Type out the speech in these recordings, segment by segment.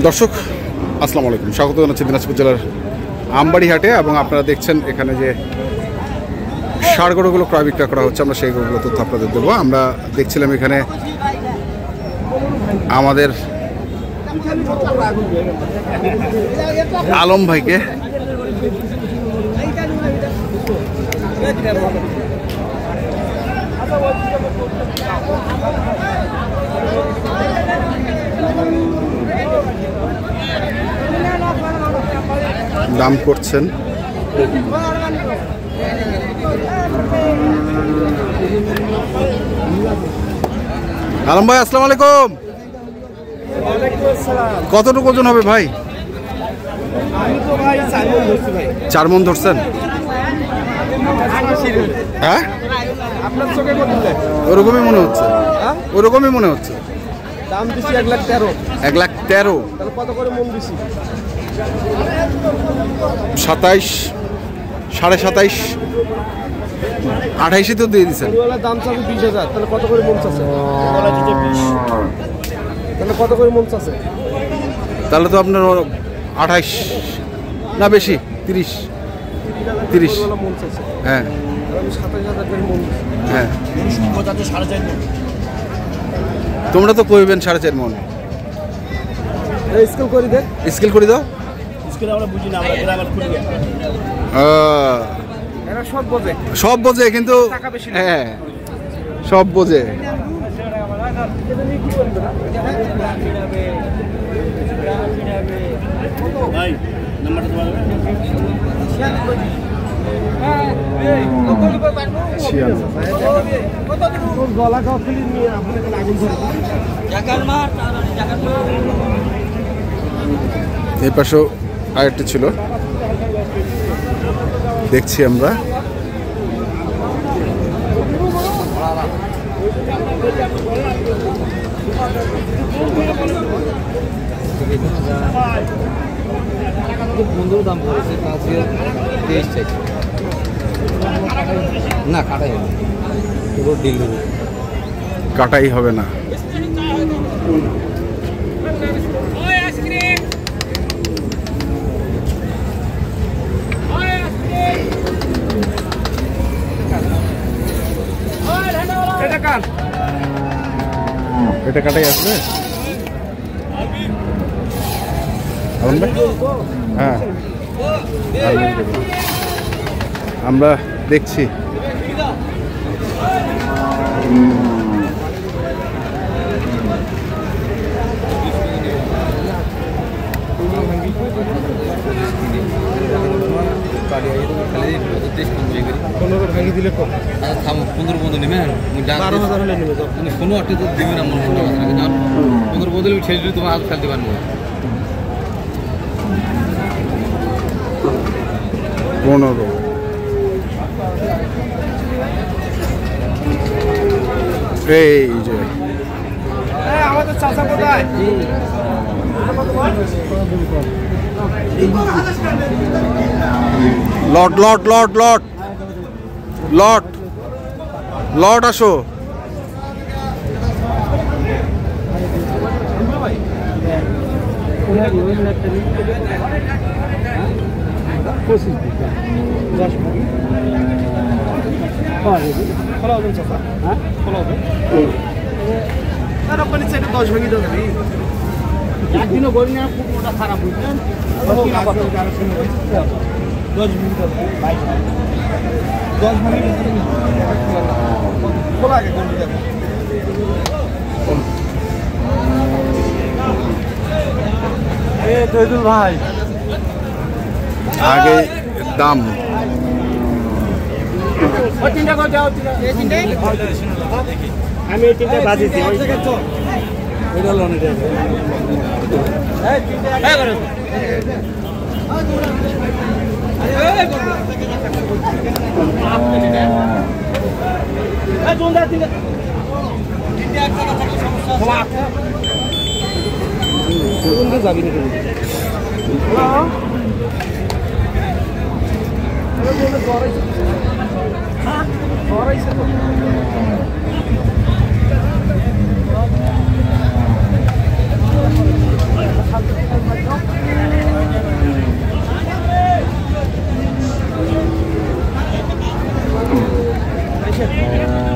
দর্শক আসসালামু আলাইকুম, স্বাগত জানাচ্ছি দিনাজপুর জেলার আমবাড়ি হাটে। এবং আপনারা দেখছেন এখানে যে ষাঁড় গরুগুলো ক্রয় বিক্রয় করা হচ্ছে, আমরা সেই গরুগুলো তথ্য আপনাদের দেবো। আমরা দেখছিলাম এখানে আমাদের আলম ভাইকে, দাম করছেন। আলম ভাই আসসালামু আলাইকুম। কতটুকু ওজন হবে ভাই? 4 মণ ধরছেন? হ্যাঁ, ওরকমই মনে হচ্ছে, ওরকমই মনে হচ্ছে। দাম দিছি 1,13,000। 1,13,000। তাহলে কত করে মন দিছি? 27, 27.5, 28 তো দিয়ে দিচ্ছেন। দাম চাচ্ছে 20,000। তাহলে কত করে মন চাচ্ছে? তাহলে কত করে মন চাচ্ছে? তাহলে তো আপনার 28 না বেশি, 30 মন চাচ্ছে। হ্যাঁ, আমি 27,000 করে মন দিছি। হ্যাঁ, 4.5 মন। তোমরা তো কইবেন 4.5 মণ। স্কেল করে দে, স্কেল করে দাও। স্কেল আমরা বুঝি না, আমরা গ্রামার খুলি না। এরা সব বোঝে, সব বোঝে কিন্তু, হ্যাঁ সব বোঝে। ভাই নাম্বারটা তোমার গলা খাওয়া ফিলিং নিয়ে আপনাকে আগুন ধরে এই পাশেও আরেকটা ছিল, দেখছি আমরা। বন্ধুর দাম পড়েছে 5,23 না, কাটাই হবে, পুরো ডিল হবে, কাটাই হবে না। এটা কাটাই আসবে। হ্যাঁ, আমরা দেখছি। ভাঙি দিলে কত? 15 বন্ধু নেবে 12,000 হলে নেবে। কোনো একটা তো দেবে না, মনে 15 বন্ধু ছেড়ে দিলে তোমার হাত ফেলতে পারবো। 15। এই যে আমাদের চাচা কোথায়? লট লট লট লট লট লট আসো। একদিনও গড়ি না, খুব মোটা খারাপ বুঝলেন। 10 মিনিট খোলা আগে গড়ি দেখো। তৈদুল ভাই আগে দাম আমি এই 3টা বাজিয়েছি। ওইটা লোন যাবি না।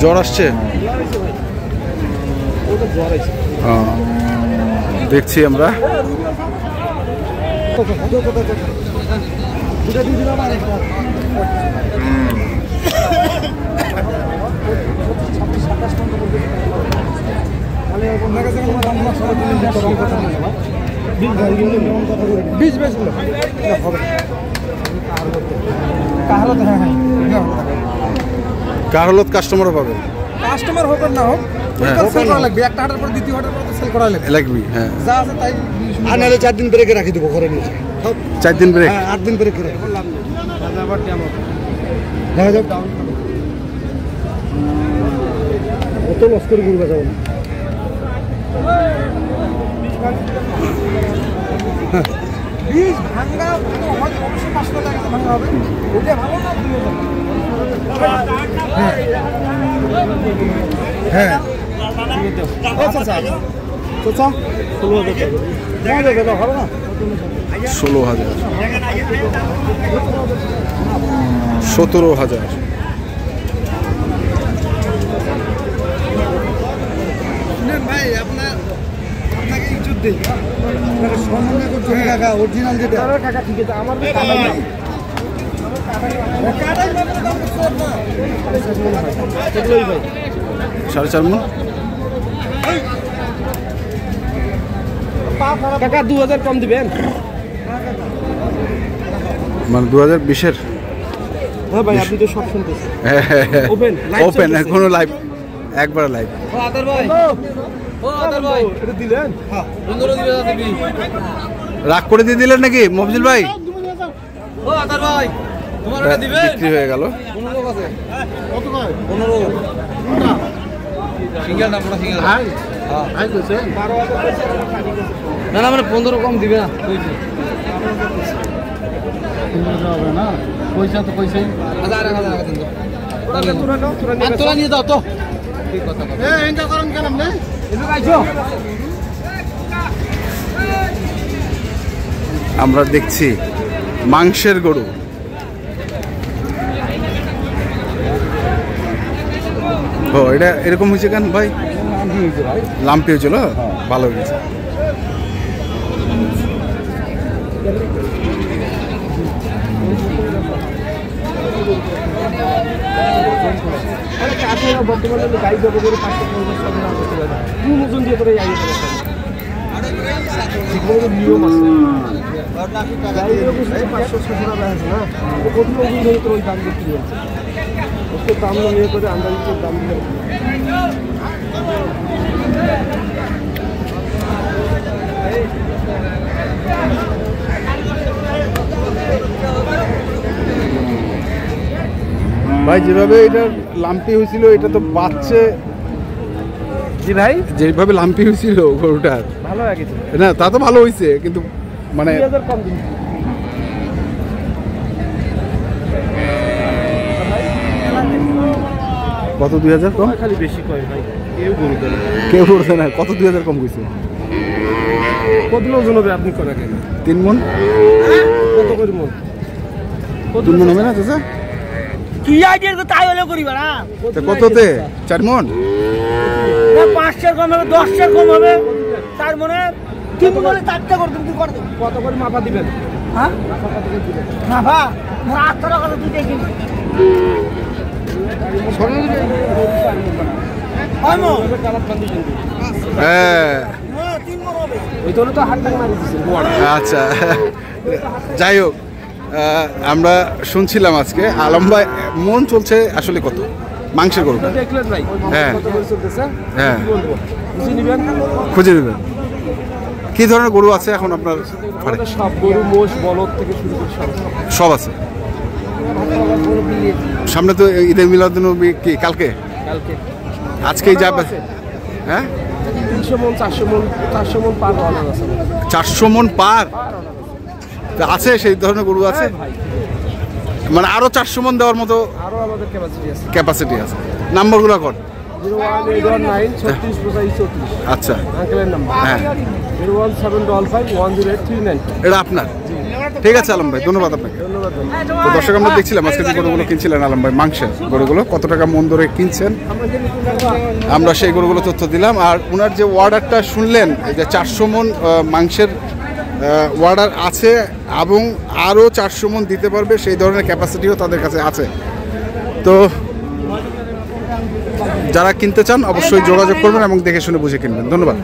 জ্বর আসছে? ওটা জ্বর আছে। দেখছি আমরা। কারলত কাস্টমারও পাবে, কাস্টমার হোক আর না হোক সেল করা লাগবে। একটা হাটের পর দ্বিতীয় হাটের পর সেল করা লাগবে। লাগবি। হ্যাঁ, যা আছে তাই। আর নাহলে 4 দিন ব্রেকে রাখি দেবো ঘরে নিয়ে। 4 দিন ব্রেক। হ্যাঁ, 8 দিন ব্রেক করে দেখা যাক। অত লস করে ঘুরবে যাবো না। বীজ ভাঙা অবশ্যই 500 টাকা ভাঙা হবে। ওটা ভালো না? হ্যাঁ, আচ্ছা আচ্ছা আচ্ছা 16,000 টাকা হবে না? 16,000, 17,000। ভাই আপনাকে ইজ্জত দিই, সম্মান করতে কাকা। অরিজিনাল যেটা কাকা ঠিক আছে। আমার সাড়ে 4 মণ। কাকা 2000 কম দিবেন? মানে 2020-এর? হ্যাঁ ভাই, আপনি তো সব শুনতেছেন। ওপেন ওপেন, এখনো লাইভ, একবার লাইভ। আদার ভাই, আদার ভাই, এটা দিলেন? হ্যাঁ 15 দিবে দিবি। রাগ করে দিয়ে দিলেন নাকি মফজিল ভাই? আদার ভাই, তোমার এটা দিবে? বিক্রি হয়ে গেল। 15 আছে। কত কয়? 15 সিঙ্গেল না, পুরো সিঙ্গেল। ভাই হ্যাঁ, ভাই কইছেন 12,000 না না, মানে 15 কম দিবে না কইছি। হবে না, পয়সা তো পয়সাই। আচ্ছা, আর 1000 টাকা দিন তো। তোরা নিয়ে যাও তো। ঠিক কথা কথা। এই এন্টার করেন কেন আপনি? এদিকে আইছো। আমরা দেখছি মাংসের গরু। ও, এটা এরকম হয়েছে কেন ভাই? লাম্পি হয়েছিল, ভালো হয়েছে। বর্তমানে গাড়ি জব করে 550 টাকা করতে পারে। কোন ওজন দিয়ে করে আইয়ে করে নিয়ম আছে। গাড়ি জব 500-600 টাকা আছে না, তো কত ওজন ধরে তো ওই দাম বিক্রি হচ্ছে। ওকে দাম নিয়ে করে আন্দাজে দাম দিলে ভাই, যেভাবে এটা লাম্পি হয়েছিল, এটা তো বাচ্চে। জি ভাই, যেভাবে লাম্পি হয়েছিল গরুটার, ভালো হয়ে গেছে। না তা তো ভালো হয়েছে, কিন্তু মানে 2000 কম দিন। কত 2000 কম? খালি বেশি কয় ভাই, কেউ গরু দেয় না। কেউ বলছে না। কত 2000 কম গেছে? কত ওজন হবে আপনি করে কেন? 3 মণ। কত করে মন? 3 মণ হবে না চাচা? কি আইডিয়ার কথা তাই হলে করিবা না? কততে? 4 মণ? না 500 কম হবে, 10 কম হবে, তার মনে 3 বলে 4টা করে তুমি করে দেব। কত করে মাপা দিবেন? হ্যাঁ মাপা কত করে দিবেন? না ভা মোর 8 টাকা করে তুই দেখি আমো কালার কন্ডিশন দিই। হ্যাঁ, না 3 মন হবে। ওই তো তো হাত টাকা মারি দিছে গোয়াড়া। আচ্ছা। যাই হোক, আমরা শুনছিলাম আজকে আলম ভাই মন চলছে আসলে কত মাংসের গরুটা? দেখলেন ভাই হ্যাঁ। কত করে চলতেছে? হ্যাঁ, কি বলবো? বুঝে নিবেন। খুঁজে নেবেন। কি ধরনের গরু আছে এখন আপনার ঘরে? আমাদের সব গরু, মোষ, বলদ থেকে শুরু করে সব। সব আছে। সামনে তো ঈদের মিলাদুন্নবী কি কালকে? কালকে আজকেই যাবে? হ্যাঁ, 300 মন 400 মন পার অর্ডার আছে। 400 মণ পার তা আছে, সেই ধরনের গরু আছে। ভাই মানে আরো 400 মণ দেওয়ার মতো আরো আমাদের ক্যাপাসিটি আছে। ক্যাপাসিটি আছে। নাম্বারগুলো কর। 01819 36 34। আচ্ছা, আঙ্কেলের নাম্বার। হ্যাঁ, 01755 108 392। এটা আপনার? ঠিক আছে আলম ভাই, ধন্যবাদ আপনাকে। ধন্যবাদ। তো দর্শক আমরা দেখছিলাম আজকে যে গরুগুলো কিনছিলেন আলম ভাই, মাংসের গরুগুলো কত টাকা মন ধরে কিনছেন আমরা সেই গরুগুলো তথ্য দিলাম। আর ওনার যে অর্ডারটা শুনলেন, এই যে 400 মন মাংসের অর্ডার আছে এবং আরও 400 মন দিতে পারবে, সেই ধরনের ক্যাপাসিটিও তাদের কাছে আছে। তো যারা কিনতে চান অবশ্যই যোগাযোগ করবেন এবং দেখে শুনে বুঝে কিনবেন। ধন্যবাদ।